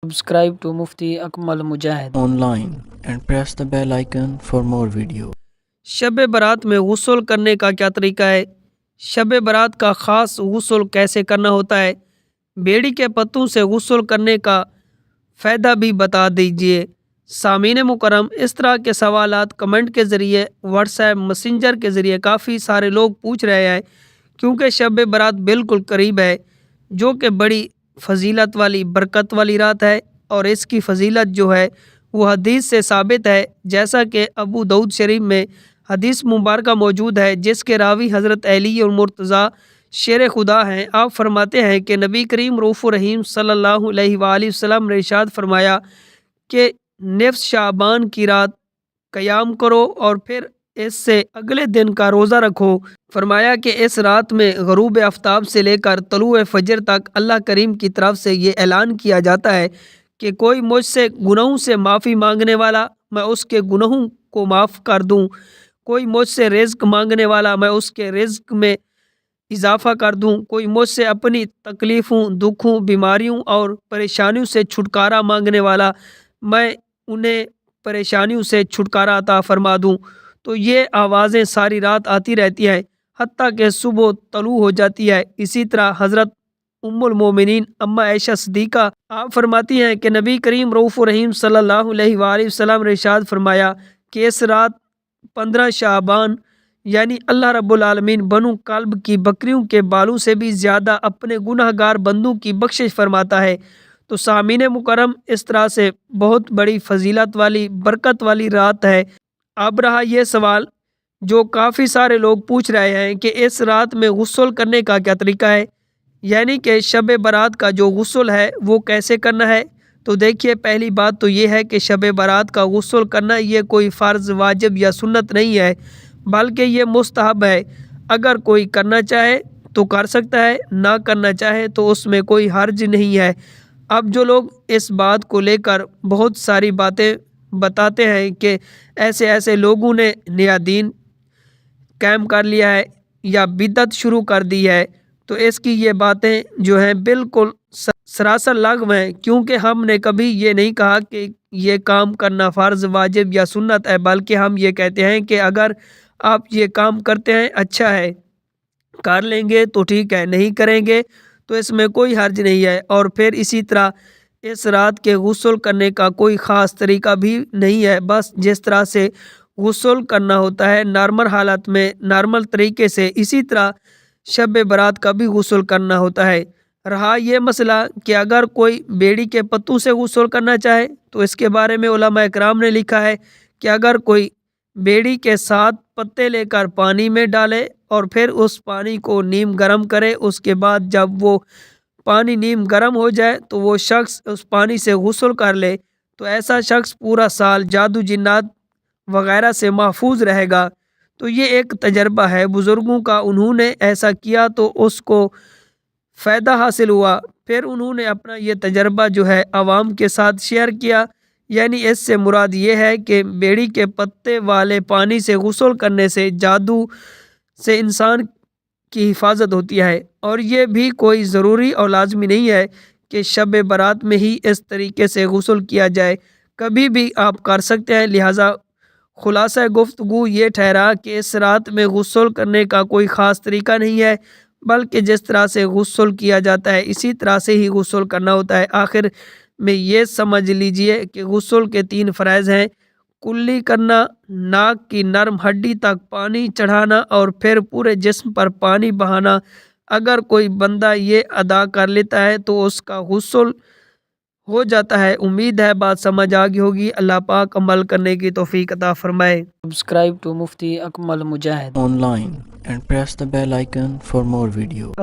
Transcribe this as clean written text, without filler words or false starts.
Subscribe to Mufti Akmal Mujahid online and press the bell icon for more videos. शब बारात में गुस्ल करने का क्या तरीका है? शब बारात का ख़ास गुस्ल कैसे करना होता है? बेड़ी के पत्तों से गुस्ल करने का फ़ायदा भी बता दीजिए। सामीन मुकरम, इस तरह के सवालात कमेंट के ज़रिए, व्हाट्सएप मैसेंजर के ज़रिए काफ़ी सारे लोग पूछ रहे हैं, क्योंकि शब बारात बिल्कुल करीब है, जो कि बड़ी फजीलत वाली बरकत वाली रात है। और इसकी फजीलत जो है वो हदीस से साबित है, जैसा कि अबू दाऊद शरीफ में हदीस मुबारक मौजूद है, जिसके रावी हज़रत अली और मुर्तज़ा शेर खुदा हैं। आप फरमाते हैं कि नबी करीम रऊफ़ुर रहीम सल्लल्लाहु अलैहि वसल्लम ने इरशाद फरमाया कि निफ्स शाबान की रात क़याम करो और फिर इससे अगले दिन का रोज़ा रखो। फरमाया कि इस रात में ग़रूब आफ्ताब से लेकर तलुए फ़जर तक अल्लाह करीम की तरफ से ये ऐलान किया जाता है कि कोई मुझसे गुनाहों से माफ़ी मांगने वाला, मैं उसके गुनाहों को माफ़ कर दूं। कोई मुझसे रिज़्क़ मांगने वाला, मैं उसके रिज़्क़ में इजाफ़ा कर दूं। कोई मुझसे अपनी तकलीफ़ों, दुखों, बीमारियों और परेशानियों से छुटकारा मांगने वाला, मैं उन्हें परेशानियों से छुटकारा अता फरमा दूं। तो ये आवाज़ें सारी रात आती रहती हैं, हत्ता कि सुबह तलू हो जाती है। इसी तरह हज़रत उम्मुल मोमिनीन अम्मा आयशा सिद्दीक़ा आप फरमाती हैं कि नबी करीम रऊफ़ुर रहीम सल्लल्लाहु अलैहि वसल्लम ने इरशाद फरमाया कि इस रात 15 शाबान यानी अल्लाह रब्बुल आलमीन बनु कल्ब की बकरियों के बालों से भी ज़्यादा अपने गुनहगार बंदों की बख्शिश फरमाता है। तो सामीन मुकरम, इस तरह से बहुत बड़ी फजीलत वाली बरकत वाली रात है। अब रहा ये सवाल जो काफ़ी सारे लोग पूछ रहे हैं कि इस रात में गुस्ल करने का क्या तरीका है, यानी कि शब बारात का जो गुस्ल है वो कैसे करना है। तो देखिए, पहली बात तो ये है कि शब बारात का गुस्ल करना ये कोई फ़र्ज़, वाजिब या सुन्नत नहीं है, बल्कि ये मुस्तहब है। अगर कोई करना चाहे तो कर सकता है, ना करना चाहे तो उसमें कोई हर्ज नहीं है। अब जो लोग इस बात को लेकर बहुत सारी बातें बताते हैं कि ऐसे ऐसे लोगों ने नया दीन कायम कर लिया है या बिदअत शुरू कर दी है, तो इसकी ये बातें जो हैं बिल्कुल सरासर लागू हैं, क्योंकि हमने कभी ये नहीं कहा कि ये काम करना फ़र्ज़, वाजिब या सुन्नत है, बल्कि हम ये कहते हैं कि अगर आप ये काम करते हैं अच्छा है, कर लेंगे तो ठीक है, नहीं करेंगे तो इसमें कोई हर्ज नहीं है। और फिर इसी तरह इस रात के गुस्ल करने का कोई ख़ास तरीका भी नहीं है, बस जिस तरह से गुस्ल करना होता है नॉर्मल हालत में, नॉर्मल तरीके से, इसी तरह शब बारात का भी गुस्ल करना होता है। रहा ये मसला कि अगर कोई बेड़ी के पत्तों से गुस्ल करना चाहे, तो इसके बारे में उलमा इकराम ने लिखा है कि अगर कोई बेड़ी के 7 पत्ते लेकर पानी में डाले और फिर उस पानी को नीम गर्म करे, उसके बाद जब वो पानी नीम गर्म हो जाए तो वो शख्स उस पानी से गुस्ल कर ले, तो ऐसा शख्स पूरा साल जादू जिन्नात वगैरह से महफूज रहेगा। तो ये एक तजर्बा है बुज़ुर्गों का, उन्होंने ऐसा किया तो उसको फ़ायदा हासिल हुआ। फिर उन्होंने अपना ये तजर्बा जो है आवाम के साथ शेयर किया। यानी इससे मुराद ये है कि बेड़ी के पत्ते वाले पानी से गुस्ल करने से जादू से इंसान की हिफाजत होती है, और ये भी कोई ज़रूरी और लाजमी नहीं है कि शब बारात में ही इस तरीके से गुस्ल किया जाए, कभी भी आप कर सकते हैं। लिहाजा खुलासा गुफ्तगू ये ठहरा कि इस रात में गुस्ल करने का कोई ख़ास तरीका नहीं है, बल्कि जिस तरह से गुस्ल किया जाता है इसी तरह से ही गुस्ल करना होता है। आखिर में ये समझ लीजिए कि गुस्ल के 3 फ़राइज़ हैं: कुल्ली करना, नाक की नरम हड्डी तक पानी चढ़ाना और फिर पूरे जिस्म पर पानी बहाना। अगर कोई बंदा ये अदा कर लेता है तो उसका गुस्ल हो जाता है। उम्मीद है बात समझ आ गई होगी। अल्लाह पाक अमल करने की तौफीक अता फरमाए। Subscribe to Mufti Akmal Mujahid Online and press the bell icon for more videos.